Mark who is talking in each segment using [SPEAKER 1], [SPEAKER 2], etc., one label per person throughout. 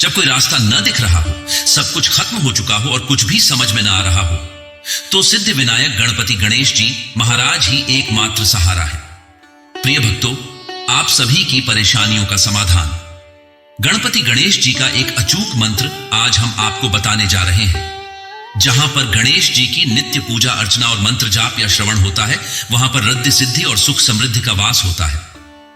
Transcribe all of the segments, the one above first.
[SPEAKER 1] जब कोई रास्ता न दिख रहा हो, सब कुछ खत्म हो चुका हो और कुछ भी समझ में न आ रहा हो, तो सिद्धि विनायक गणपति गणेश जी महाराज ही एकमात्र सहारा है। प्रिय भक्तों, आप सभी की परेशानियों का समाधान गणपति गणेश जी का एक अचूक मंत्र आज हम आपको बताने जा रहे हैं। जहां पर गणेश जी की नित्य पूजा अर्चना और मंत्र जाप या श्रवण होता है, वहां पर रिद्धि सिद्धि और सुख समृद्धि का वास होता है।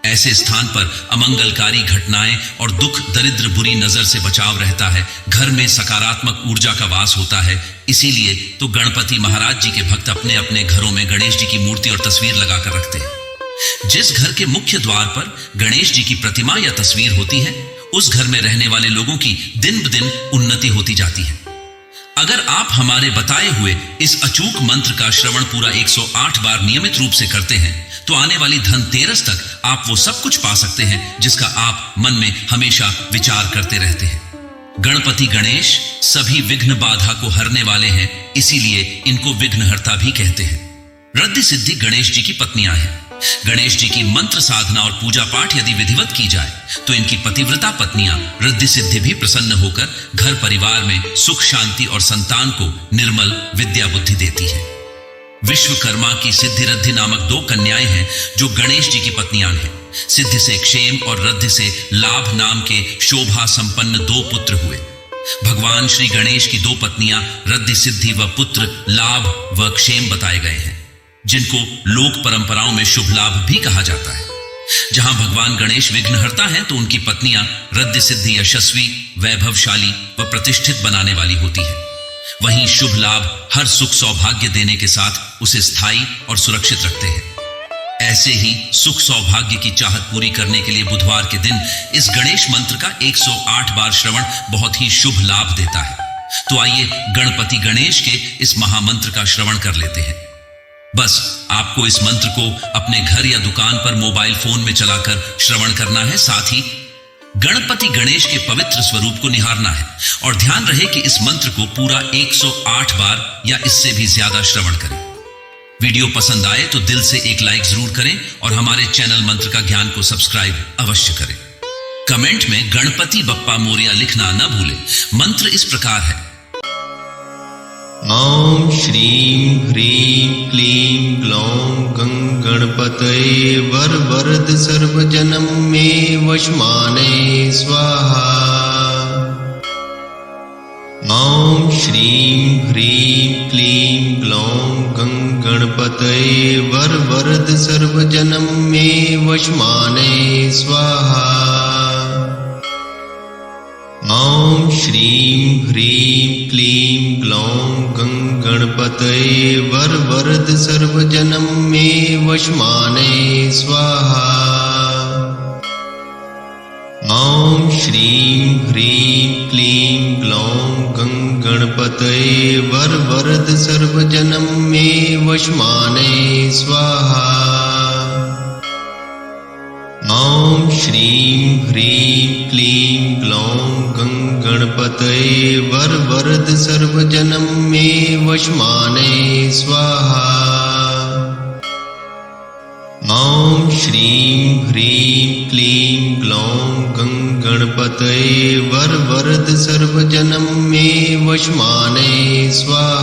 [SPEAKER 1] ऐसे स्थान पर अमंगलकारी घटनाएं और दुख दरिद्र बुरी नजर से बचाव रहता है। घर में सकारात्मक ऊर्जा का वास होता है। इसीलिए तो गणपति महाराज जी के भक्त अपने अपने घरों में गणेश जी की मूर्ति और तस्वीर लगाकर रखते हैं। जिस घर के मुख्य द्वार पर गणेश जी की प्रतिमा या तस्वीर होती है, उस घर में रहने वाले लोगों की दिन ब दिन उन्नति होती जाती है। अगर आप हमारे बताए हुए इस अचूक मंत्र का श्रवण पूरा 108 बार नियमित रूप से करते हैं, तो आने वाली धनतेरस तक आप वो सब कुछ पा सकते हैं जिसका आप मन में हमेशा विचार करते रहते हैं। गणपति गणेश सभी विघ्न बाधा को हरने वाले हैं, इसीलिए इनको विघ्नहर्ता भी कहते हैं। रिद्धि सिद्धि गणेश जी की पत्नियां हैं। गणेश जी की मंत्र साधना और पूजा पाठ यदि विधिवत की जाए, तो इनकी पतिव्रता पत्नियां रिद्धि सिद्धि भी प्रसन्न होकर घर परिवार में सुख शांति और संतान को निर्मल विद्या बुद्धि देती है। विश्वकर्मा की सिद्धि रिद्धि नामक 2 कन्याएं हैं जो गणेश जी की पत्नियां हैं। सिद्धि से क्षेम और रिद्धि से लाभ नाम के शोभा संपन्न 2 पुत्र हुए। भगवान श्री गणेश की 2 पत्नियां रिद्धि सिद्धि व पुत्र लाभ व क्षेम बताए गए हैं, जिनको लोक परंपराओं में शुभ लाभ भी कहा जाता है। जहां भगवान गणेश विघ्नहर्ता हैं, तो उनकी पत्नियां रिद्धि सिद्धि यशस्वी, वैभवशाली व प्रतिष्ठित बनाने वाली होती है। वहीं शुभ लाभ हर सुख सौभाग्य देने के साथ उसे स्थायी और सुरक्षित रखते हैं। ऐसे ही सुख सौभाग्य की चाहत पूरी करने के लिए बुधवार के दिन इस गणेश मंत्र का 108 बार श्रवण बहुत ही शुभ लाभ देता है। तो आइए गणपति गणेश के इस महामंत्र का श्रवण कर लेते हैं। बस आपको इस मंत्र को अपने घर या दुकान पर मोबाइल फोन में चलाकर श्रवण करना है। साथ ही गणपति गणेश के पवित्र स्वरूप को निहारना है और ध्यान रहे कि इस मंत्र को पूरा 108 बार या इससे भी ज्यादा श्रवण करें। वीडियो पसंद आए तो दिल से एक लाइक जरूर करें और हमारे चैनल मंत्र का ज्ञान को सब्सक्राइब अवश्य करें। कमेंट में गणपति बप्पा मोरिया लिखना न भूलें। मंत्र इस प्रकार है।
[SPEAKER 2] ओम श्रीं ह्रीं क्लीं ग्लौं गणपतये वरवरद सर्वजनं मे वशमाने स्वाहा। ओम श्रीं ह्रीं क्लीं ग्लौं गणपतये वरवरद सर्वजनं मे वशमाने स्वाहा। ओम श्रीं ह्रीं क्लीं ग्लौं गणपतये वरवरद सर्वजनं मे वशमाने स्वाहा। ओम श्रीं ह्रीं क्लीं ग्लौं गणपतये वरवरद सर्वजनं मे वशमाने स्वाहा। ओम श्रीं ह्रीं क्लीं ग्लौं गणपतये वरवरद सर्वजनं मे वशमाने स्वाहा। ओम श्रीं ह्रीं क्लीं ग्लौं गणपतये वरवरद सर्वजनं मे वशमाने स्वाहा।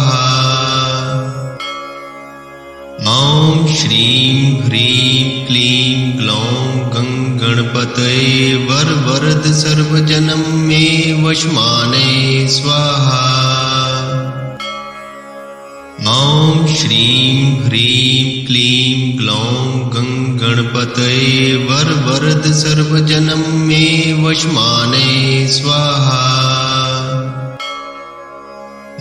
[SPEAKER 2] ओम श्रीं ह्रीं क्लीं ग्लौं गणपतये वरवरद सर्वजनं मे वशमाने स्वाहा। ओम श्रीं ह्रीं क्लीं ग्लौं गणपतये वरवरद सर्वजनं मे वशमाने स्वाहा।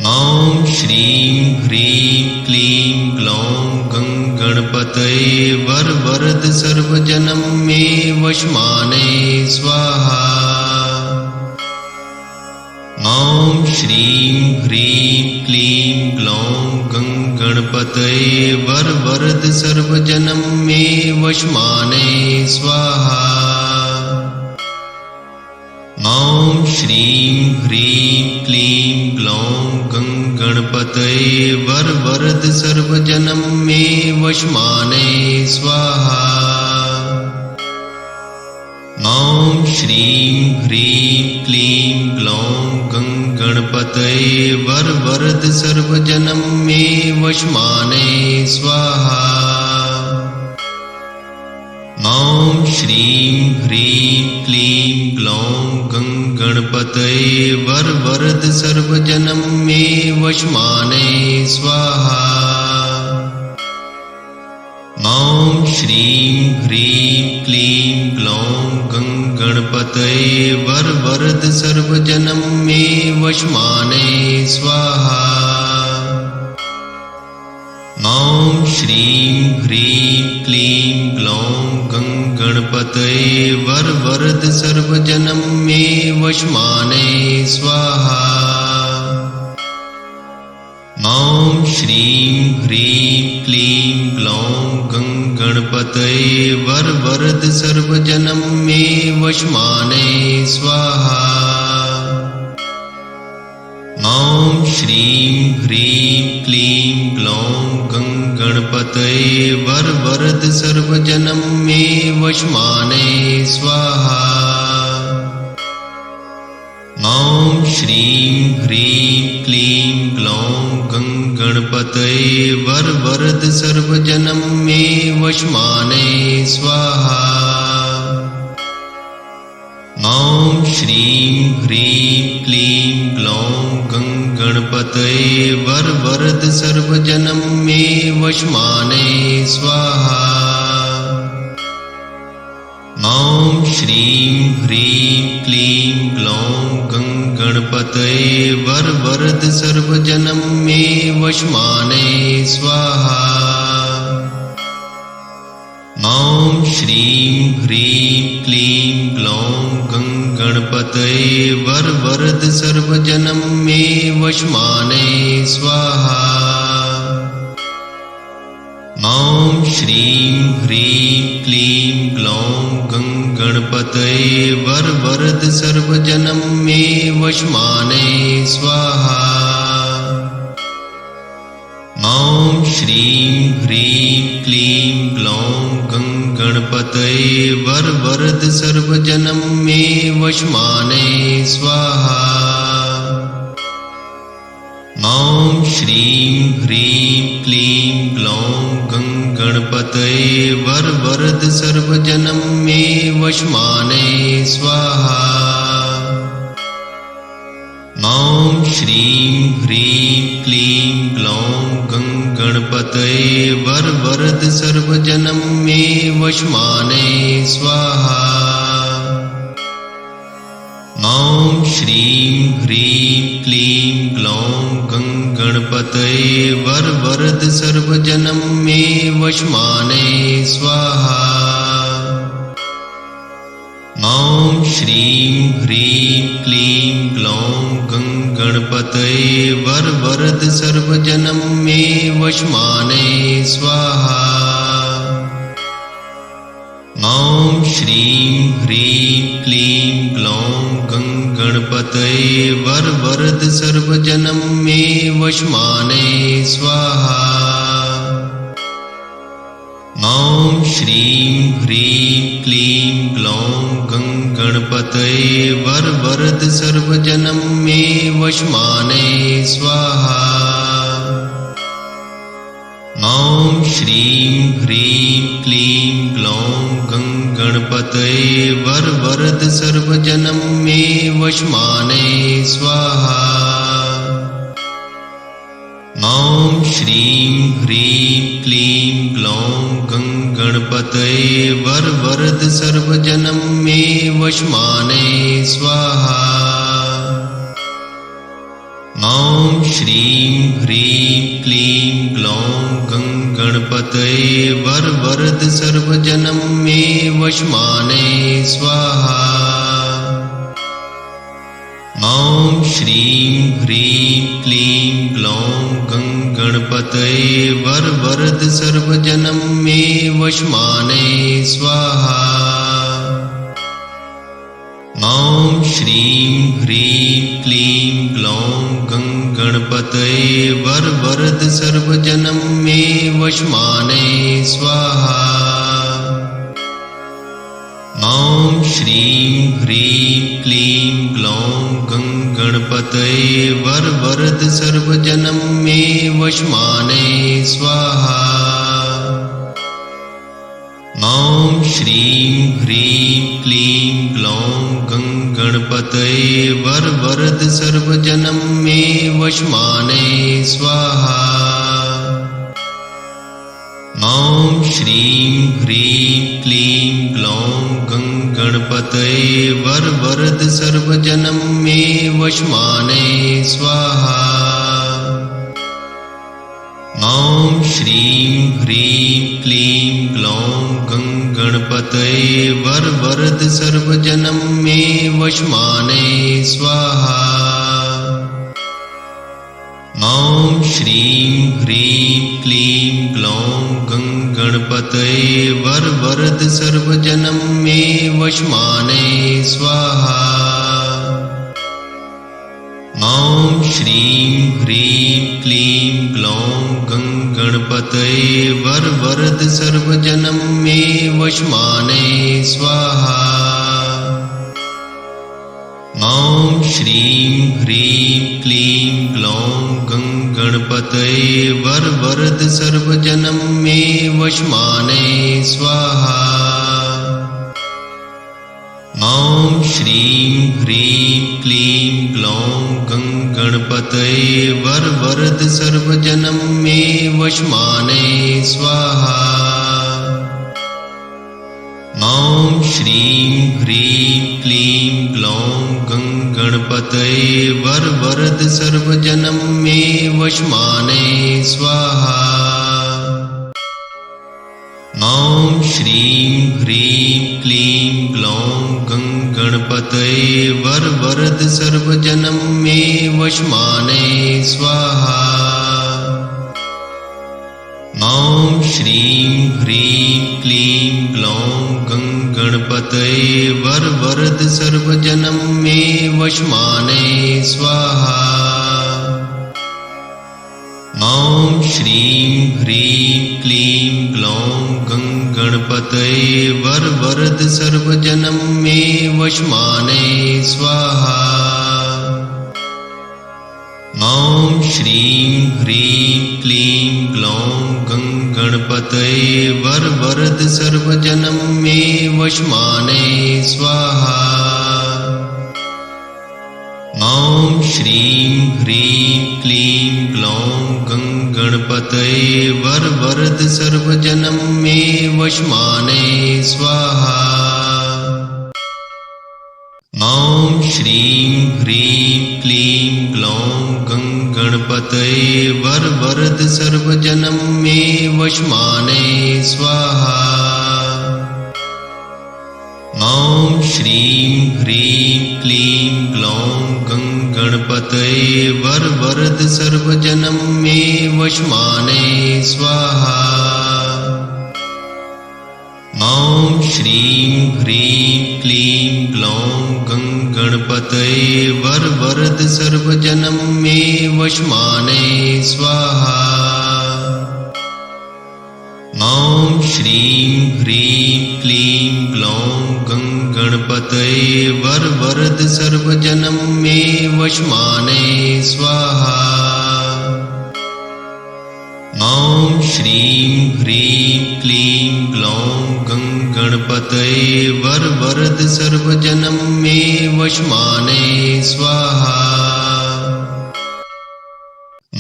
[SPEAKER 2] ओम श्रीं ह्रीं क्लीं ग्लौं गणपतये वरवरद सर्वजनं मे वशमाने स्वाहा। ओम श्रीं ह्रीं क्लीं ग्लौं गणपतये वरवरद सर्वजनं मे वशमाने स्वाहा। ओम श्रीं ह्रीं क्लीं ग्लौं गणपतये वरवरद सर्वजनं मे वशमाने स्वाहा। ओम श्रीं ह्रीं क्लीं ग्लौं गणपतये वरवरद सर्वजनं मे वशमाने स्वाहा। ॐ श्रीं ह्रीं क्लीं ग्लौं गणपतये वरवरद सर्वजनं मे वशमाने स्वाहा। ॐ श्रीं ह्रीं क्लीं ग्लौं गणपतये वरवरद सर्वजनं मे वशमाने स्वाहा। ॐ श्रीं ह्रीं क्लीं ग्लौं गणपतये वरवरद सर्वजनं मे वशमाने स्वाहा। ॐ श्रीं ह्रीं क्लीं ग्लौं गणपतये वरवरद सर्वजनं मे वशमाने स्वाहा। ॐ श्रीं ह्रीं क्लीं ग्लौं गणपतये वरवरद सर्वजनं मे वशमाने स्वाहा। ॐ श्रीं ह्रीं क्लीं ग्लौं गणपतये वरवरद सर्वजनं मे वशमाने स्वाहा। ॐ श्रीं ह्रीं क्लीं ग्लौं गणपतये वरवरद सर्वजनं मे वशमाने स्वाहा। ॐ श्रीं ह्रीं क्लीं ग्लौं गणपतये वरवरद सर्वजनं मे वशमाने स्वाहा। ॐ श्रीं ह्रीं क्लीं ग्लौं गणपतये वरवरद सर्वजनं मे वशमाने स्वाहा। ॐ श्रीं ह्रीं क्लीं ग्लौं गणपतये वरवरद सर्वजनं मे वशमाने स्वाहा। ॐ श्रीं ह्रीं क्लीं ग्लौं गणपतये वरवरद सर्वजनं मे वशमाने स्वाहा। ॐ श्रीं ह्रीं क्लीं ग्लौं गणपतये वरवरद सर्वजनं मे वशमाने स्वाहा। ॐ श्रीं ह्रीं क्लीं ग्लौं गणपतये वरवरद सर्वजनं मे वशमाने स्वाहा। ॐ श्रीं ह्रीं क्लीं ग्लौं गणपतये वरवरद सर्वजनं मे वशमाने स्वाहा। ॐ श्रीं ह्रीं क्लीं ग्लौं गणपतये वरवरद सर्वजनं मे वशमाने स्वाहा। ॐ श्रीं ह्रीं क्लीं ग्लौं गणपतये वरवरद सर्वजनं मे वशमाने स्वाहा। ॐ श्रीं ह्रीं क्लीं ग्लौं गणपतये वरवरद सर्वजनं मे वशमाने स्वाहा। ॐ श्रीं ह्रीं क्लीं ग्लौं गणपतये वरवरद सर्वजनं मे वशमाने स्वाहा। ॐ श्रीं ह्रीं क्लीं ग्लौं गणपतये वरवरद सर्वजनं मे वशमाने स्वाहा। ॐ श्रीं ह्रीं क्लीं ग्लौं गणपतये वरवरद सर्वजनं मे वशमाने स्वाहा। ॐ श्रीं ह्रीं क्लीं ग्लौं गणपतये वरवरद सर्वजनं मे वशमाने स्वाहा। ॐ श्रीं ह्रीं क्लीं ग्लौं गणपतये वरवरद सर्वजनं मे वशमाने स्वाहा। ॐ श्रीं ह्रीं क्लीं ग्लौं गं गणपतये वरवरद सर्वजनं मे वशमाने स्वाहा। ॐ श्रीं ह्रीं क्लीं ग्लौं गं गणपतये वरवरद सर्वजनं मे वशमाने स्वाहा। ॐ श्रीं ह्रीं क्लीं ग्लौं गं गणपतये वरवरद सर्वजनं मे वशमाने स्वाहा। ॐ श्रीं ह्रीं क्लीं ग्लौं गं गणपतये वरवरद सर्वजनं मे वशमाने स्वाहा। ॐ श्रीं ह्रीं क्लीं ग्लौं गं गणपतये वरवरद सर्वजनं मे वशमाने स्वाहा। ॐ श्रीं ह्रीं क्लीं ग्लौं गं गणपतये वरवरद सर्वजनं मे वशमाने स्वाहा। ॐ श्रीं ह्रीं क्लीं ग्लौं गं गणपतये वरवरद सर्वजनं मे वशमाने स्वाहा। ॐ श्रीं ह्रीं क्लीं ग्लौं गं गणपतये वरवरद सर्वजनं मे वशमाने स्वाहा। ॐ श्रीं ह्रीं क्लीं ग्लौं गं गणपतये वरवरद सर्वजनं मे वशमाने स्वाहा। ॐ श्रीं ह्रीं क्लीं ग्लौं गं गणपतये वरवरद सर्वजनं मे वशमाने स्वाहा। ॐ श्रीं ह्रीं क्लीं ग्लौं गं गणपतये वरवरद सर्वजनं मे वशमाने स्वाहा। ॐ श्रीं ह्रीं क्लीं ग्लौं गं गणपतये वरवरद सर्वजनं मे वशमाने स्वाहा। ॐ श्रीं ह्रीं क्लीं ग्लौं गं गणपतये वरवरद सर्वजनं मे वशमाने स्वाहा। ॐ श्रीं ह्रीं क्लीं ग्लौं गं गणपतये वरवरद सर्वजनं मे वशमाने स्वाहा। ॐ श्रीं ह्रीं क्लीं ग्लौं गं गणपतये वरवरद सर्वजनं मे वशमाने स्वाहा। ॐ श्रीं ह्रीं क्लीं ग्लौं गं गणपतये वरवरद सर्वजनं मे वशमाने स्वाहा। ॐ श्रीं ह्रीं क्लीं ग्लौं गं गणपतये वरवरद सर्वजनं मे वशमाने स्वाहा। ॐ श्रीं ह्रीं क्लीं ग्लौं गं गणपतये वरवरद सर्वजनं मे वशमाने स्वाहा। ॐ श्रीं ह्रीं क्लीं ग्लौं गं गणपतये वरवरद सर्वजनं मे वशमाने स्वाहा।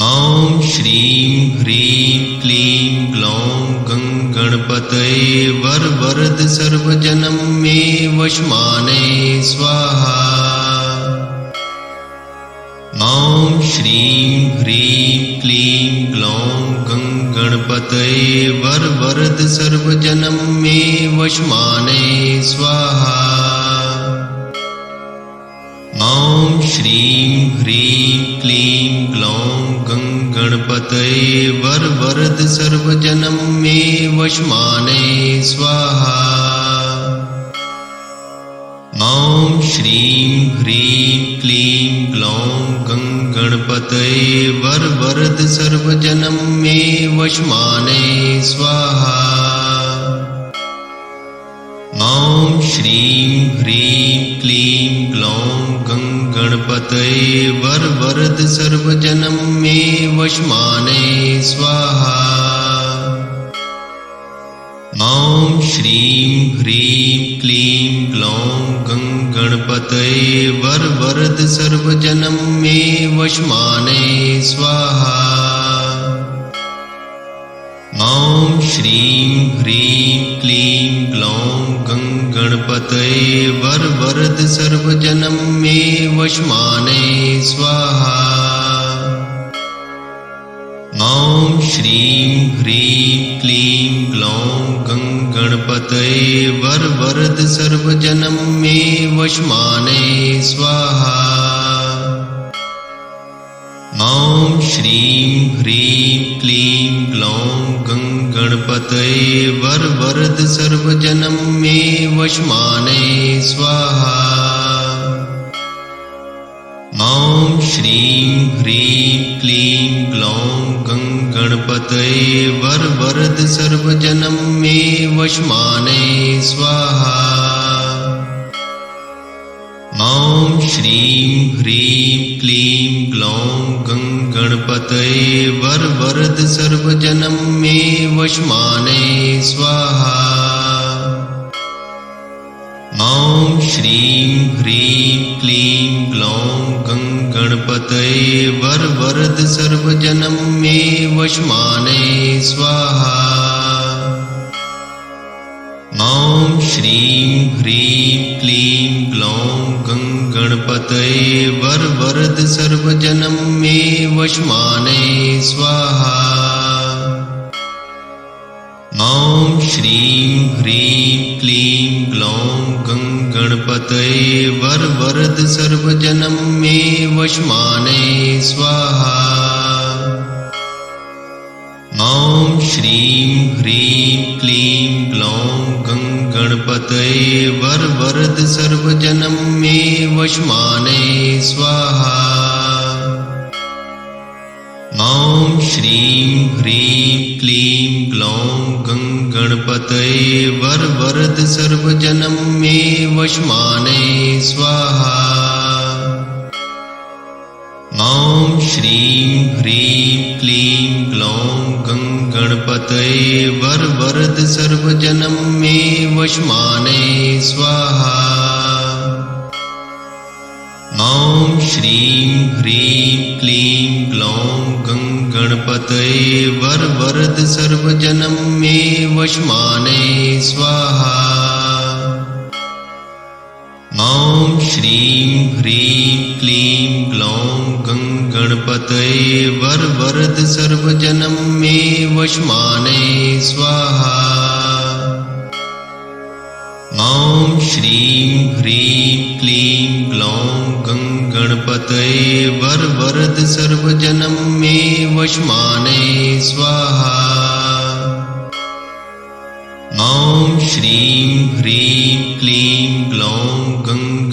[SPEAKER 2] ॐ श्रीं ह्रीं क्लीं ग्लौं गं गणपतये वरवरद सर्वजनं मे वशमाने स्वाहा। ॐ श्रीं ह्रीं क्लीं ग्लौं गं गणपतये वरवरद सर्वजनं मे वशमाने स्वाहा। ॐ श्रीं ह्रीं क्लीं ग्लौं गं गणपतये वरवरद सर्वजनं मे वशमाने स्वाहा। ॐ श्रीं ह्रीं क्लीं ग्लौं गं गणपतये वरवरद सर्वजनं मे वशमाने स्वाहा। ॐ श्रीं ह्रीं क्लीं ग्लौं गणपतये वरवरद सर्वजनं मे वशमाने स्वाहा। ॐ श्रीं ह्रीं क्लीं ग्लौं गणपतये वरवरद सर्वजनं मे वशमाने स्वाहा। ॐ श्रीं ह्रीं क्लीं ग्लौं गणपतये वरवरद सर्वजनं मे वशमाने स्वाहा। ॐ श्रीं ह्रीं क्लीं ग्लौं गणपतये वरवरद सर्वजनं मे वशमाने स्वाहा। ॐ श्रीं ह्रीं क्लीं ग्लौं गणपतये वरवरद सर्वजनं मे वशमाने स्वाहा। ॐ श्रीं ह्रीं क्लीं ग्लौं गणपतये वरवरद सर्वजनं मे वशमाने स्वाहा। ॐ श्रीं ह्रीं क्लीं ग्लौं गणपतये वरवरद सर्वजनं मे वशमाने स्वाहा। ॐ श्रीं ह्रीं क्लीं ग्लौं गणपतये वरवरद सर्वजनं मे वशमाने स्वाहा। ॐ श्रीं ह्रीं क्लीं ग्लौं गणपतये वरवरद सर्वजनं मे वशमाने स्वाहा। ॐ श्रीं ह्रीं क्लीं ग्लौं गणपतये वरवरद सर्वजनं मे वशमाने स्वाहा। ॐ श्रीं ह्रीं क्लीं ग्लौं गणपतये वरवरद सर्वजनं मे वशमाने स्वाहा। ॐ श्रीं ह्रीं क्लीं ग्लौं गणपतये वरवरद सर्वजनं मे वशमाने स्वाहा। ॐ श्रीं ह्रीं क्लीं ग्लौं गणपतये वरवरद सर्वजनं मे वशमाने स्वाहा। ॐ श्रीं ह्रीं क्लीं ग्लौं गणपतये वरवरद सर्वजनं मे वशमाने स्वाहा। ॐ श्रीं ह्रीं क्लीं ग्लौं गणपतये वरवरद सर्वजनं मे वशमाने स्वाहा। ॐ श्रीं ह्रीं क्लीं ग्लौं गणपतये वरवरद सर्वजनं मे वशमाने स्वाहा। ॐ श्रीं ह्रीं क्लीं ग्लौं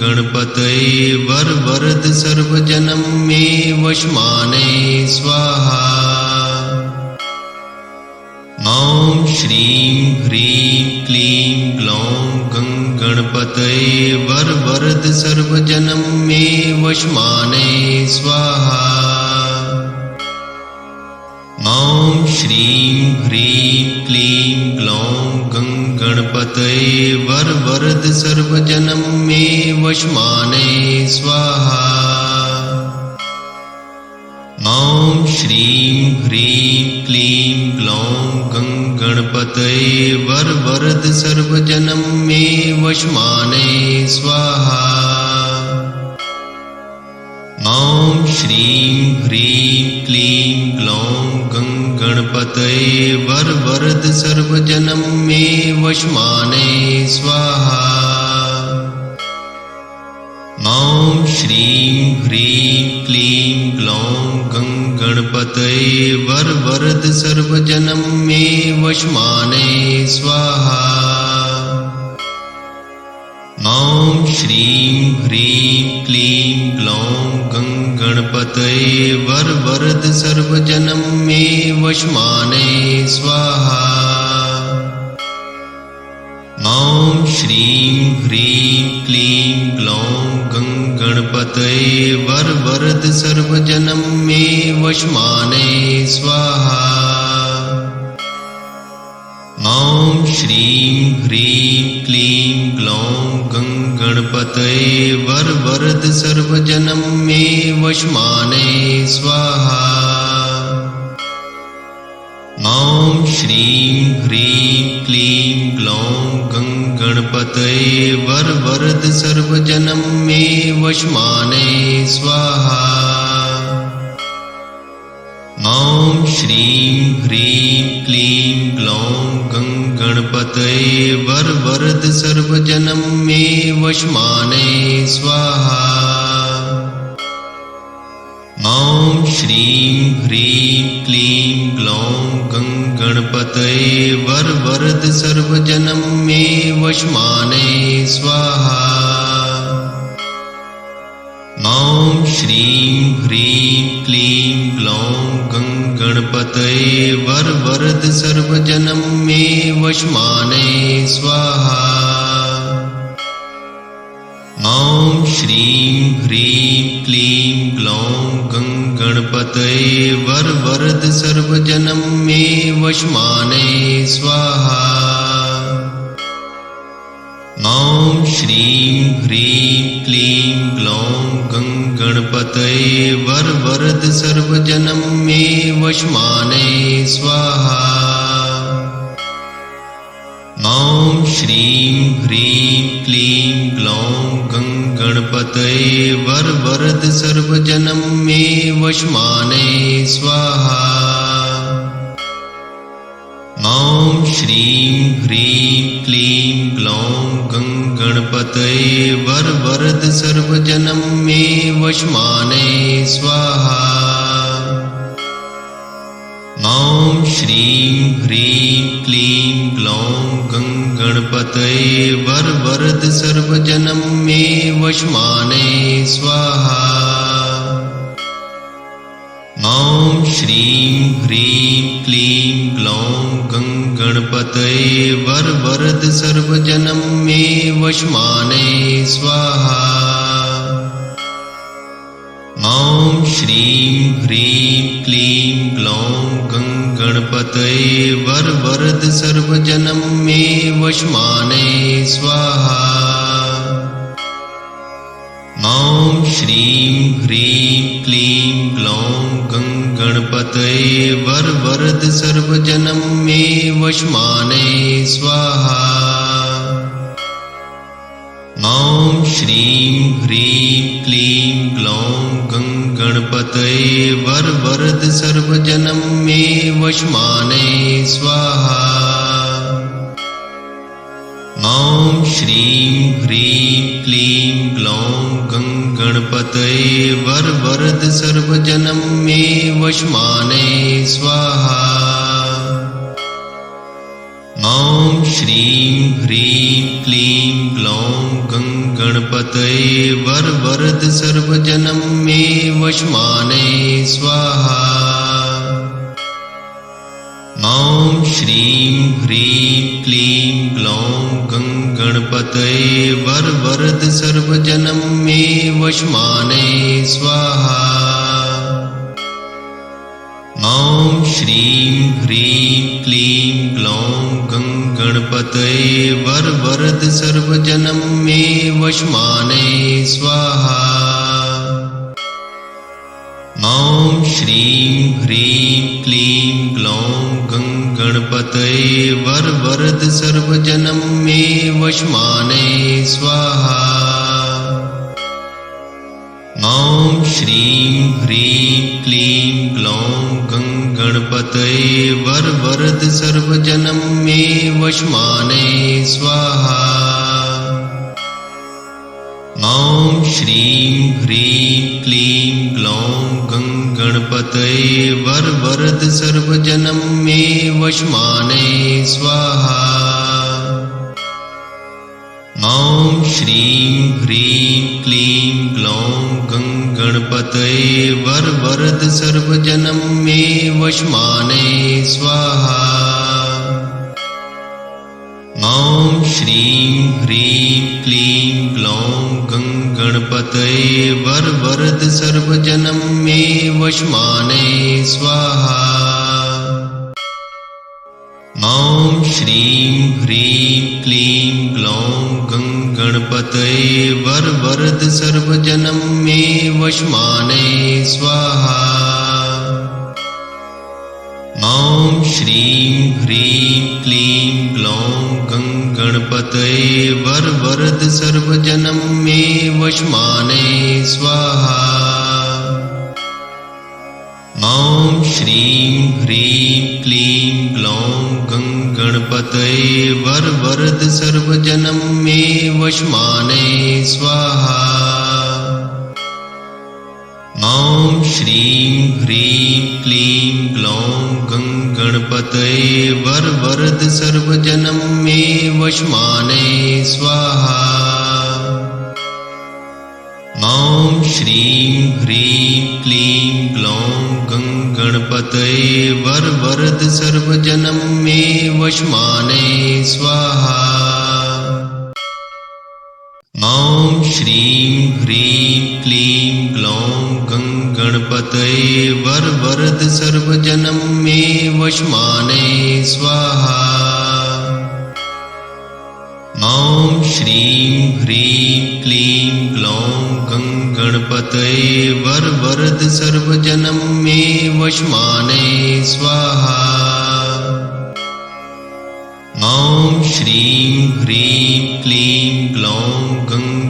[SPEAKER 2] गणपतये वरवरद सर्वजनं मे वशमाने स्वाहा। ॐ श्रीं ह्रीं क्लीं ग्लौं गणपतये वरवरद सर्वजनं मे वशमाने स्वाहा। ॐ श्रीं ह्रीं क्लीं ग्लौं गणपतये वरवरद सर्वजनं मे वशमाने स्वाहा। ॐ श्रीं ह्रीं क्लीं ग्लौं गणपतये वरवरद सर्वजनं मे वशमाने स्वाहा। ॐ श्रीं ह्रीं क्लीं ग्लौं गणपतये वरवरद सर्वजनं मे वशमाने स्वाहा। ॐ श्रीं ह्रीं क्लीं ग्लौं गणपतये वरवरद सर्वजनं मे वशमाने स्वाहा। ॐ श्रीं ह्रीं क्लीं ग्लौं गणपतये वरवरद सर्वजनं मे वशमाने स्वाहा। ॐ ॐ श्रीं ह्रीं क्लीं ग्लौं गणपतये वरवरद सर्वजनं मे वशमाने स्वाहा। ॐ श्रीं ह्रीं क्लीं ग्लौं गणपतये वरवरद सर्वजनं मे वशमाने स्वाहा। ॐ श्रीं ह्रीं क्लीं ग्लौं गणपतये वरवरद सर्वजनं मे वशमाने स्वाहा। ॐ श्रीं ह्रीं क्लीं ग्लौं गणपतये वरवरद सर्वजनं मे वशमाने स्वाहा। ॐ श्रीं ह्रीं क्लीं ग्लौं गणपतये वरवरद सर्वजनं मे वशमाने स्वाहा। ॐ श्रीं ह्रीं क्लीं ग्लौं गणपतये वरवरद सर्वजनं मे वशमाने स्वाहा। ॐ श्रीं ह्रीं क्लीं ग्लौं गणपतये वरवरद सर्वजनं मे वशमाने स्वाहा। ॐ श्रीं ह्रीं क्लीं ग्लौं गणपतये वरवरद सर्वजनं मे वशमाने स्वाहा। ॐ श्रीं ह्रीं क्लीं ग्लौं गणपतये वरवरद सर्वजनं मे वशमाने स्वाहा। ॐ श्रीं ह्रीं क्लीं ग्लौं गणपतये वरवरद सर्वजनं मे वशमाने स्वाहा। ॐ श्रीं ह्रीं क्लीं ग्लौं गणपतये वरवरद सर्वजनं मे वशमाने स्वाहा। ॐ श्रीं ह्रीं क्लीं ग्लौं गणपतये वरवरद सर्वजनं मे वशमाने स्वाहा। ॐ श्रीं ह्रीं क्लीं ग्लौं गणपतये वरवरद सर्वजनं मे वशमाने स्वाहा। ॐ श्रीं ह्रीं क्लीं ग्लौं गणपतये वरवरद सर्वजनं मे वशमाने स्वाहा। ॐ श्रीं ह्रीं क्लीं ग्लौं गणपतये वरवरद सर्वजनं मे वशमाने स्वाहा। ॐ श्रीं ह्रीं क्लीं ग्लौं गणपतये वरवरद सर्वजनं मे वशमाने स्वाहा। ॐ श्रीं ह्रीं क्लीं ग्लौं गणपतये वरवरद सर्वजनं मे वशमाने स्वाहा। ॐ श्रीं ह्रीं क्लीं ग्लौं गणपतये वरवरद सर्वजनं मे वशमाने स्वाहा। ॐ श्रीं ह्रीं क्लीं ग्लौं गणपतये वरवरद सर्वजनं मे वशमाने स्वाहा। ॐ श्रीं ह्रीं क्लीं ग्लौं गणपतये वरवरद सर्वजनं मे वशमाने स्वाहा। ॐ श्रीं ह्रीं क्लीं ग्लौं गणपतये वरवरद सर्वजनं मे वशमाने स्वाहा। ॐ श्रीं ह्रीं क्लीं ग्लौं गणपतये वरवरद सर्वजनं मे वशमाने स्वाहा। ॐ श्रीं ह्रीं क्लीं ग्लौं गणपतये वरवरद सर्वजनं मे वशमाने स्वाहा। ॐ श्रीं ह्रीं क्लीं ग्लौं गणपतये वरवरद सर्वजनं मे वशमानये स्वाहा। ॐ श्रीं ह्रीं क्लीं ग्लौं गणपतये वरवरद सर्वजनं मे वशमानये स्वाहा। ॐ श्रीं ह्रीं क्लीं ग्लौं गणपतये वरवरद सर्वजनं मे वशमानये स्वाहा। ॐ श्रीं ह्रीं क्लीं ग्लौं गणपतये वरवरद सर्वजनं मे वशमानये स्वाहा। ॐ श्रीं ह्रीं क्लीं ग्लौं गणपतये वरवरद सर्वजनं मे वशमानये स्वाहा। ॐ श्रीं ह्रीं क्लीं ग्लौं गणपतये वरवरद सर्वजनं मे वशमानये स्वाहा। ॐ श्रीं ह्रीं क्लीं ग्लौं गणपतये वरवरद सर्वजनं मे वशमानये स्वाहा। ॐ श्रीं ह्रीं क्लीं ग्लौं गणपतये वरवरद सर्वजनं मे वशमानये स्वाहा। ॐ श्रीं ह्रीं क्लीं ग्लौं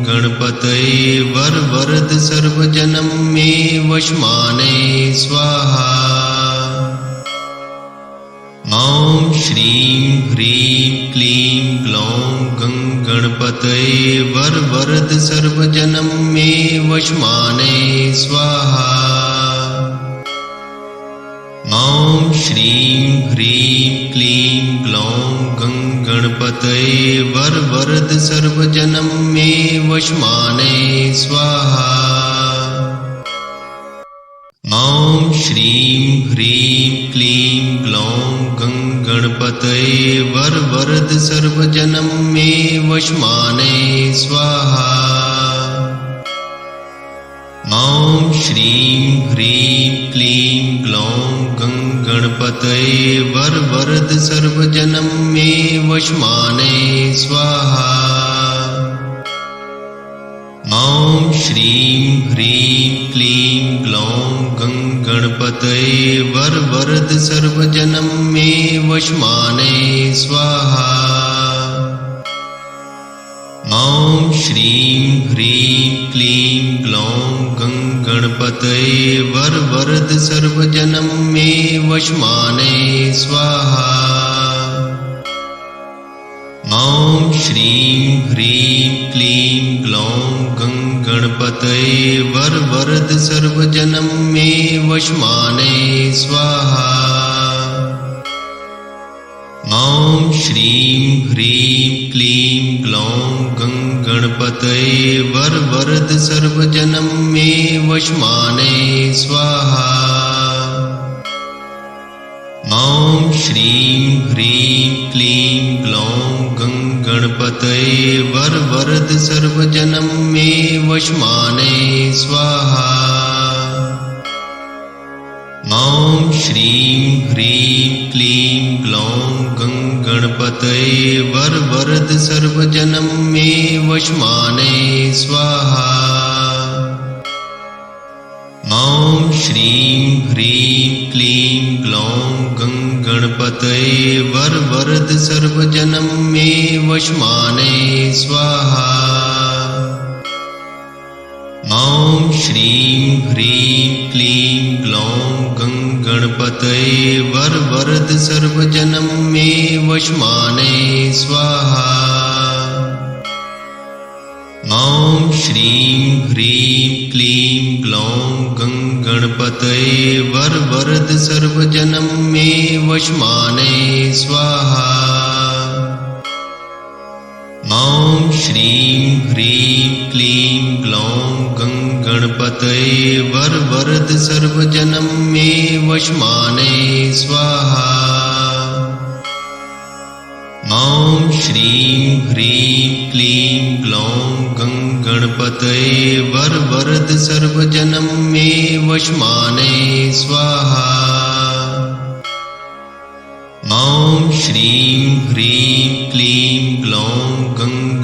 [SPEAKER 2] गणपतये वरवरद सर्वजनं मे वशमानये स्वाहा। ॐ श्रीं ह्रीं क्लीं ग्लौं गणपतये वरवरद सर्वजनं मे वशमानये स्वाहा। ॐ श्रीं ह्रीं क्लीं ग्लौं गणपतये वरवरद सर्वजनं मे वशमानये स्वाहा। ॐ श्रीं ह्रीं क्लीं ग्लौं गणपतये वरवरद सर्वजनं मे वशमानये स्वाहा। ॐ श्रीं ह्रीं क्लीं ग्लौं गणपतये वरवरद सर्वजनं मे वशमानये स्वाहा। ॐ श्रीं ह्रीं क्लीं ग्लौं गणपतये वरवरद सर्वजनं मे वशमानये स्वाहा। ॐ श्रीं ह्रीं क्लीं ग्लौं गणपतये वरवरद सर्वजनं मे वशमानये स्वाहा। ॐ श्रीं ह्रीं क्लीं ग्लौं गणपतये वरवरद सर्वजनं मे वशमानये स्वाहा। ॐ श्रीं ह्रीं क्लीं ग्लौं गणपतये वरवरद सर्वजनं मे वशमानये स्वाहा। ॐ श्रीं ह्रीं क्लीं ग्लौं गणपतये वरवरद सर्वजनं मे वशमानये स्वाहा। ॐ श्रीं ह्रीं क्लीं ग्लौं गणपतये वरवरद सर्वजनं मे वशमानये स्वाहा। ॐ श्रीं ह्रीं क्लीं ग्लौं गणपतये वरवरद सर्वजनं मे वशमानये स्वाहा। ॐ श्रीं ह्रीं क्लीं ग्लौं गणपतये वरवरद सर्वजनं मे वशमानये स्वाहा। ॐ श्रीं ह्रीं क्लीं ग्लौं गणपतये वरवरद सर्वजनं मे वशमानये स्वाहा। ॐ श्रीं ह्रीं क्लीं ग्लौं गणपतये वरवरद सर्वजनं मे वशमानये स्वाहा। ॐ श्रीं ह्रीं क्लीं ग्लौं गणपतये वरवरद सर्वजनं मे वशमाने स्वाहा। ॐ श्रीं ह्रीं क्लीं ग्लौं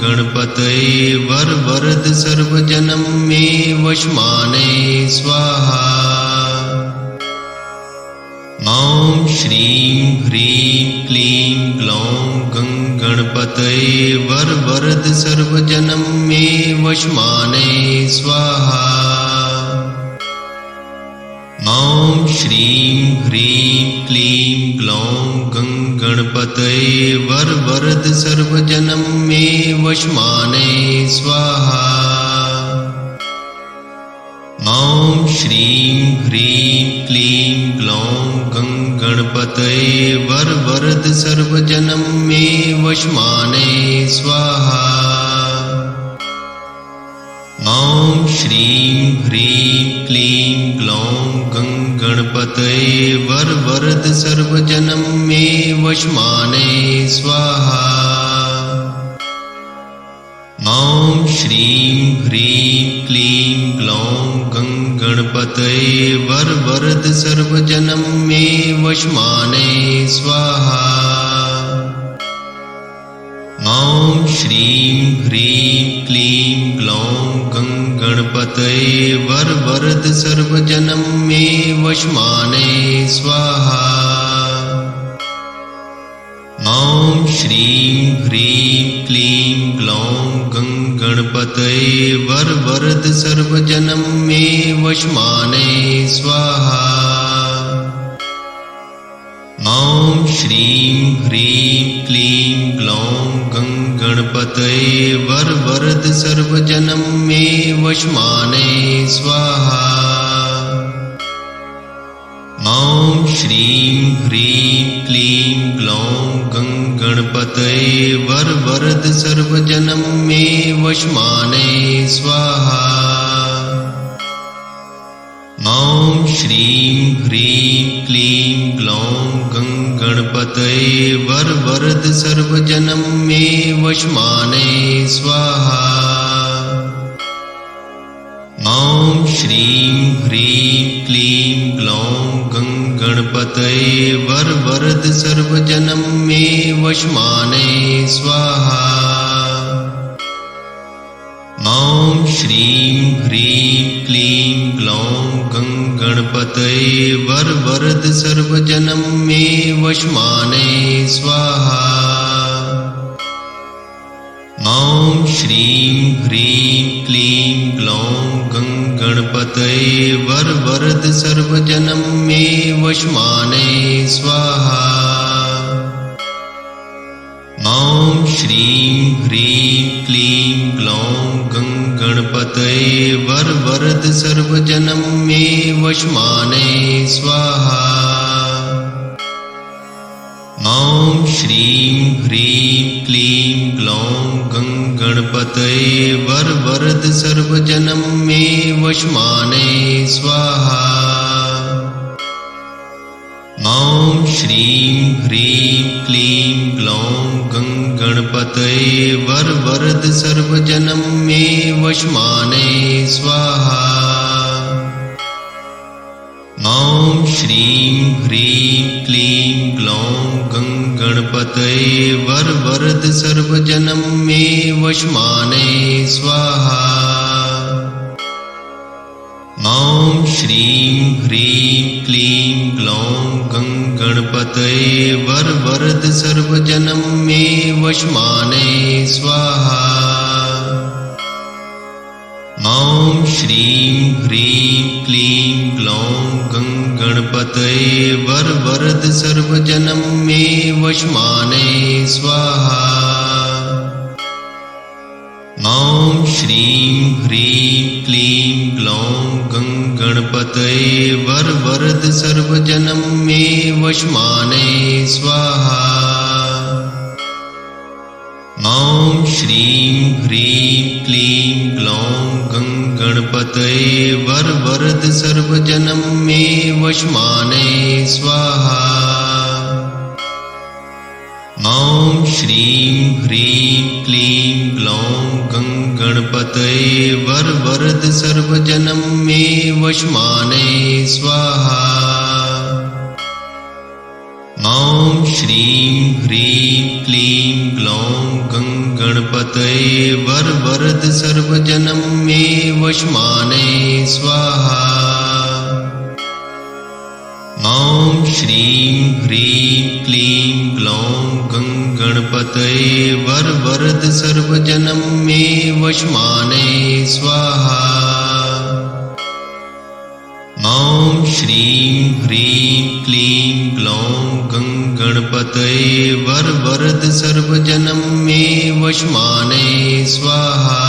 [SPEAKER 2] गणपतये वरवरद सर्वजनं मे वशमाने स्वाहा। ॐ श्रीं ह्रीं क्लीं ग्लौं गणपतये वरवरद सर्वजनं मे वशमाने स्वाहा। ॐ श्रीं ह्रीं क्लीं ग्लौं गणपतये वरवरद सर्वजनं मे वशमाने स्वाहा। ॐ श्रीं ह्रीं क्लीं ग्लौं गणपतये वरवरद सर्वजनं मे वशमाने स्वाहा। ॐ श्रीं ह्रीं क्लीं ग्लौं गणपतये वरवरद सर्वजनं मे वशमाने स्वाहा। ॐ श्रीं ह्रीं क्लीं ग्लौं गणपतये वरवरद सर्वजनं मे वशमाने स्वाहा। ॐ श्रीं ह्रीं क्लीं ग्लौं गणपतये वरवरद सर्वजनं मे वशमाने स्वाहा। ॐ श्रीं ह्रीं क्लीं ग्लौं गणपतये वरवरद सर्वजनं मे वशमाने स्वाहा। ॐ श्रीं ह्रीं क्लीं ग्लौं गणपतये वरवरद सर्वजनं मे वशमाने स्वाहा। ॐ श्रीं ह्रीं क्लीं ग्लौं गणपतये वरवरद सर्वजनं मे वशमाने स्वाहा। ॐ श्रीं ह्रीं क्लीं ग्लौं गणपतये वरवरद सर्वजनं मे वशमाने स्वाहा। ॐ श्रीं ह्रीं क्लीं ग्लौं गणपतये वरवरद सर्वजनं मे वशमाने स्वाहा। ॐ श्रीं ह्रीं क्लीं ग्लौं गणपतये वरवरद सर्वजनं मे वशमाने स्वाहा। ॐ श्रीं ह्रीं क्लीं ग्लौं गणपतये वरवरद सर्वजनं मे वशमाने स्वाहा। ॐ श्रीं ह्रीं क्लीं ग्लौं गणपतये वरवरद सर्वजनं मे वशमाने स्वाहा। ॐ श्रीं ह्रीं क्लीं ग्लौं गणपतये वरवरद सर्वजनं मे वशमाने स्वाहा। ॐ श्रीं ह्रीं क्लीं ग्लौं गणपतये वरवरद सर्वजनं मे वशमाने स्वाहा। ॐ श्रीं ह्रीं क्लीं ग्लौं गणपतये वरवरद सर्वजनं मे वशमाने स्वाहा। ॐ श्रीं ह्रीं क्लीं ग्लौं गणपतये वरवरद सर्वजनं मे वशमाने स्वाहा। ॐ श्रीं ह्रीं क्लीं ग्लौं गणपतये वरवरद सर्वजनं मे वशमाने स्वाहा। ॐ श्रीं ह्रीं क्लीं ग्लौं गणपतये वरवरद सर्वजनं मे वशमाने स्वाहा। ॐ श्रीं ह्रीं क्लीं ग्लौं गणपतये वरवरद सर्वजनं मे वशमाने स्वाहा। ॐ श्रीं ह्रीं क्लीं ग्लौं गं गणपतये वरवरद सर्वजनं मे वशमाने स्वाहा। ॐ श्रीं ह्रीं क्लीं ग्लौं गं गणपतये वरवरद सर्वजनं मे वशमाने स्वाहा। ॐ श्रीं ह्रीं क्लीं ग्लौं गं गणपतये वरवरद सर्वजनं मे वशमाने स्वाहा। ॐ श्रीं ह्रीं क्लीं ग्लौं गं गणपतये वरवरद सर्वजनं मे वशमाने स्वाहा।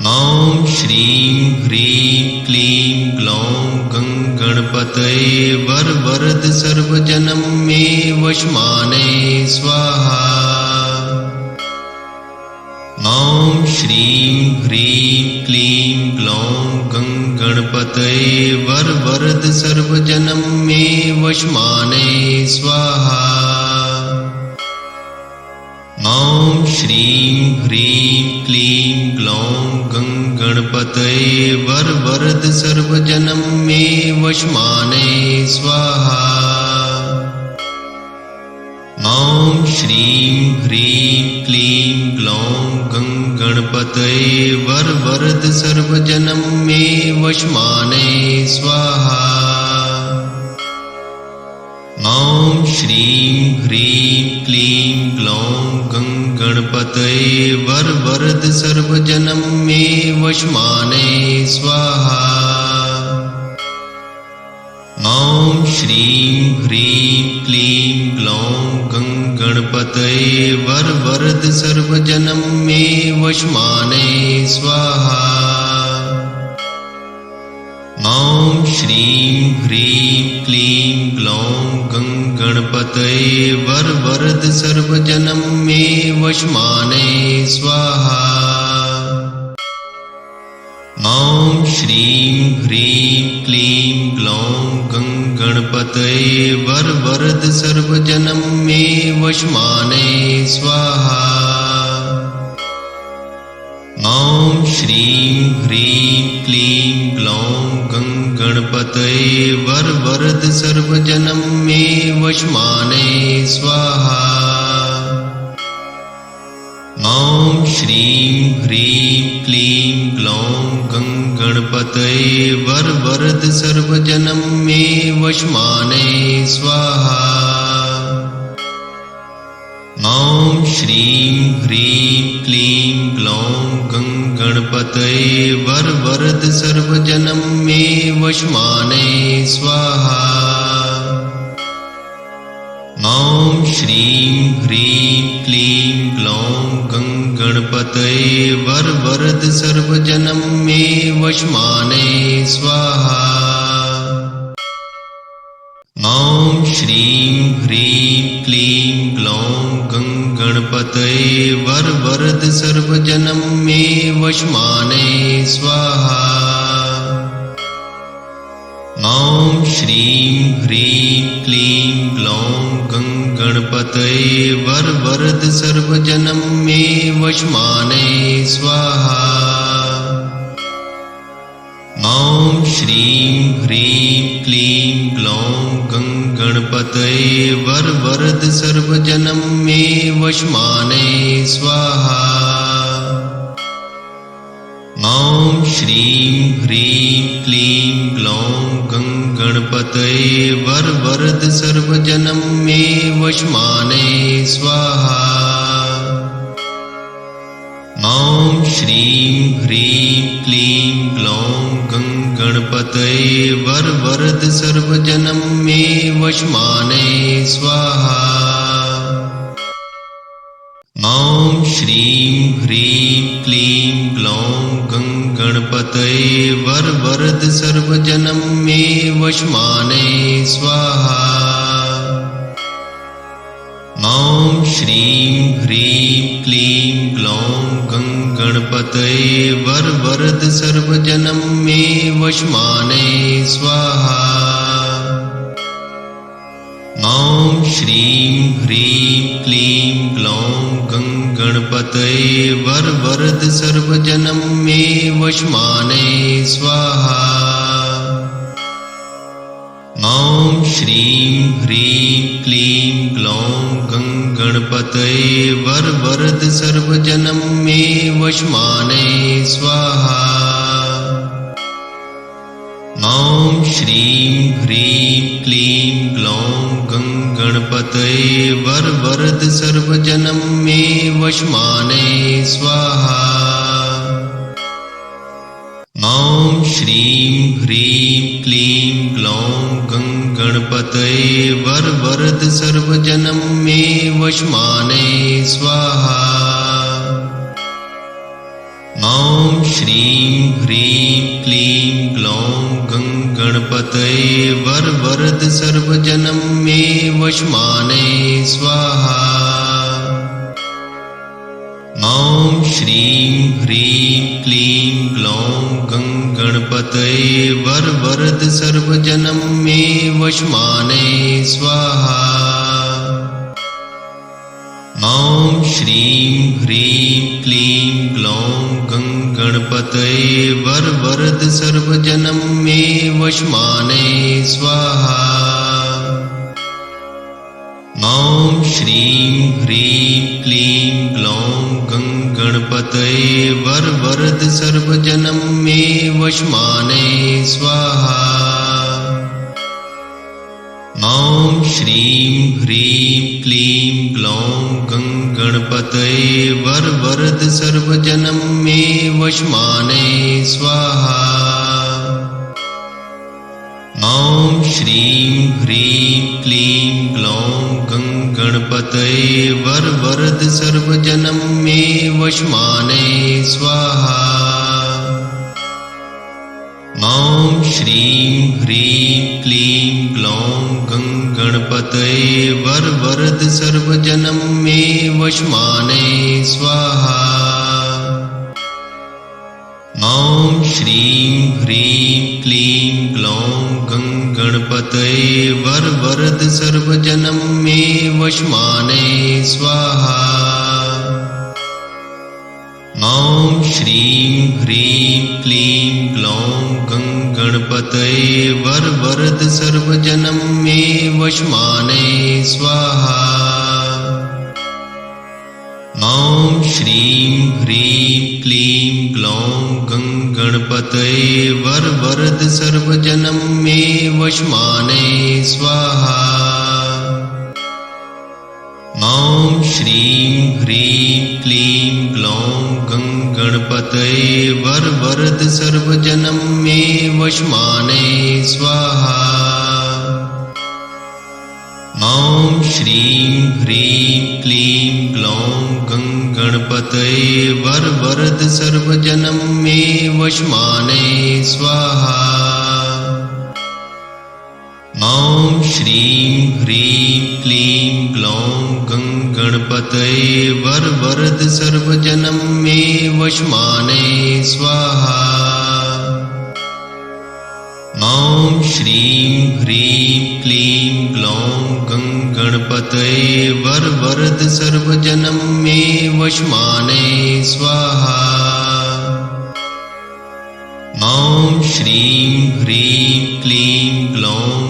[SPEAKER 2] ॐ श्रीं ह्रीं क्लीं ग्लौं गं गणपतये वरवरद सर्वजनं मे वशमाने स्वाहा। ॐ श्रीं ह्रीं क्लीं ग्लौं गं गणपतये वरवरद सर्वजनं मे वशमाने स्वाहा। ॐ श्रीं ह्रीं क्लीं ग्लौं गं गणपतये वरवरद सर्वजनं मे वशमाने स्वाहा। ॐ श्रीं ह्रीं क्लीं ग्लौं गं गणपतये वरवरद सर्वजनं मे वशमाने स्वाहा। ॐ श्रीं ह्रीं क्लीं ग्लौं गं गणपतये वरवरद सर्वजनं मे वशमाने स्वाहा। ॐ श्रीं ह्रीं क्लीं ग्लौं गं गणपतये वरवरद सर्वजनं मे वशमाने स्वाहा। ॐ श्रीं ह्रीं क्लीं ग्लौं गं गणपतये वरवरद सर्वजनं मे वशमाने स्वाहा। ॐ श्रीं ह्रीं क्लीं ग्लौं गं गणपतये वरवरद सर्वजनं मे वशमाने स्वाहा। ॐ श्रीं ह्रीं क्लीं ग्लौं गं गणपतये वरवरद सर्वजनं मे वशमाने स्वाहा। ॐ श्रीं ह्रीं क्लीं ग्लौं गं गणपतये वरवरद सर्वजनं मे वशमाने स्वाहा। ॐ श्रीं ह्रीं क्लीं ग्लौं गं गणपतये वरवरद सर्वजनं मे वशमाने स्वाहा। ॐ श्रीं ह्रीं क्लीं ग्लौं गं गणपतये वरवरद सर्वजनं मे वशमाने स्वाहा। ॐ श्रीं ह्रीं क्लीं ग्लौं गं गणपतये वरवरद सर्वजनं मे वशमाने स्वाहा। ॐ श्रीं ह्रीं क्लीं ग्लौं गं गणपतये वरवरद सर्वजनं मे वशमाने स्वाहा। ॐ श्रीं ह्रीं क्लीं ग्लौं गं गणपतये वरवरद सर्वजनं मे वशमाने स्वाहा। ॐ श्रीं ह्रीं क्लीं ग्लौं गं गणपतये वरवरद सर्वजनं मे वशमाने स्वाहा। ॐ श्रीं ह्रीं क्लीं ग्लौं गं गणपतये वरवरद सर्वजनं मे वशमाने स्वाहा। ॐ श्रीं ह्रीं क्लीं ग्लौं गं गणपतये वरवरद सर्वजनं मे वशमाने स्वाहा। ॐ श्रीं ह्रीं क्लीं ग्लौं गं गणपतये वरवरद सर्वजनं मे वशमाने स्वाहा। ॐ श्रीं ह्रीं क्लीं ग्लौं गणपतये वरवरद सर्वजनं मे वशमाने स्वाहा। ॐ श्रीं ह्रीं क्लीं ग्लौं गणपतये वरवरद सर्वजनं मे वशमाने स्वाहा। ॐ श्रीं ह्रीं क्लीं ग्लौं गणपतये वरवरद सर्वजनं मे वशमाने स्वाहा। ॐ श्रीं ह्रीं क्लीं ग्लौं गणपतये वरवरद सर्वजनं मे वशमाने स्वाहा। ॐ श्रीं ह्रीं क्लीं ग्लौं गणपतये वरवरद सर्वजनं मे वशमाने स्वाहा। ॐ श्रीं ह्रीं क्लीं ग्लौं गणपतये वरवरद सर्वजनं मे वशमाने स्वाहा। ॐ श्रीं ह्रीं क्लीं ग्लौं गणपतये वरवरद सर्वजनं मे वशमाने स्वाहा। ॐ श्रीं ह्रीं क्लीं ग्लौं गणपतये वरवरद सर्वजनं मे वशमाने स्वाहा। ॐ श्रीं ह्रीं क्लीं ग्लौं गणपतये वरवरद सर्वजनं मे वशमाने स्वाहा। ॐ श्रीं ह्रीं क्लीं ग्लौं गणपतये वरवरद सर्वजनं मे वशमाने स्वाहा। ॐ श्रीं ह्रीं क्लीं ग्लौं गणपतये वरवरद सर्वजनं मे वशमाने स्वाहा। ॐ श्रीं ह्रीं क्लीं ग्लौं गणपतये वरवरद सर्वजनं मे वशमाने स्वाहा। ॐ श्रीं ह्रीं क्लीं ग्लौं गणपतये वरवरद सर्वजनं मे वशमाने स्वाहा। ॐ श्रीं ह्रीं क्लीं ग्लौं गणपतये वरवरद सर्वजनं मे वशमाने स्वाहा। ॐ श्रीं ह्रीं क्लीं ग्लौं गणपतये वरवरद सर्वजनं मे वशमाने स्वाहा। ॐ श्रीं ह्रीं क्लीं ग्लौं गणपतये वरवरद सर्वजनं मे वशमाने स्वाहा। ॐ श्रीं ह्रीं क्लीं ग्लौं गणपतये वरवरद सर्वजनं मे वशमाने स्वाहा। ॐ श्रीं ह्रीं क्लीं ग्लौं गणपतये वरवरद सर्वजनं मे वशमाने स्वाहा। ॐ श्रीं ह्रीं क्लीं ग्लौं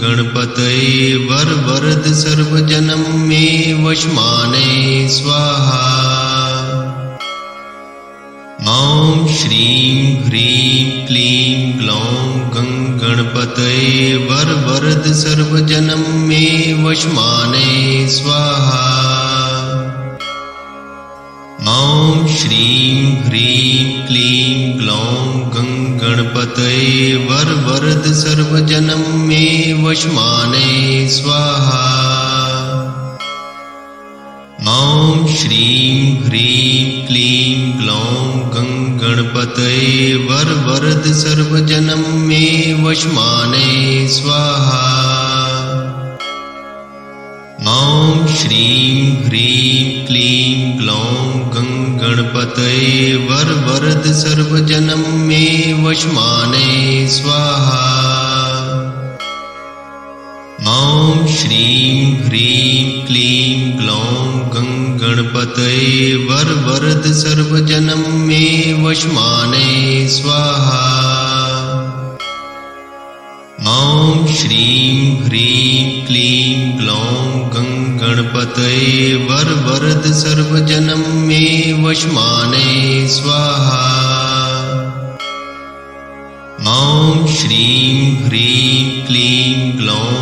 [SPEAKER 2] गणपतये वरवरद सर्वजनं मे वशमाने स्वाहा। ॐ श्रीं ह्रीं क्लीं ग्लौं गणपतये वरवरद सर्वजनं मे वशमाने स्वाहा। ॐ श्रीं ह्रीं क्लीं ग्लौं गणपतये वरवरद सर्वजनं मे वशमाने स्वाहा। ॐ श्रीं ह्रीं क्लीं ग्लौं गणपतये वरवरद सर्वजनं मे वशमाने स्वाहा। ॐ श्रीं ह्रीं क्लीं ग्लौं गणपतये वरवरद सर्वजनं मे वशमाने स्वाहा। ॐ श्रीं ह्रीं क्लीं ग्लौं गणपतये वरवरद सर्वजनं मे वशमाने स्वाहा। ॐ श्रीं ह्रीं क्लीं ग्लौं गणपतये वरवरद सर्वजनं मे वशमाने स्वाहा। ॐ श्रीं ह्रीं क्लीं ग्लौं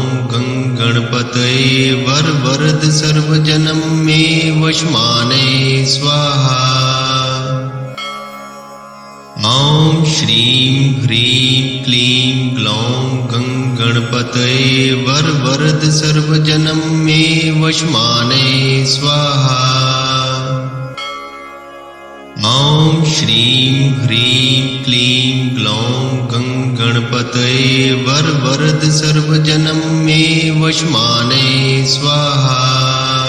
[SPEAKER 2] गणपतये वरवरद सर्वजनं मे वशमाने स्वाहा। ॐ श्रीं ह्रीं क्लीं ग्लौं गणपतये वरवरद सर्वजनं मे वशमाने स्वाहा। ॐ श्रीं ह्रीं क्लीं ग्लौं गणपतये वरवरद सर्वजनं मे वशमाने स्वाहा।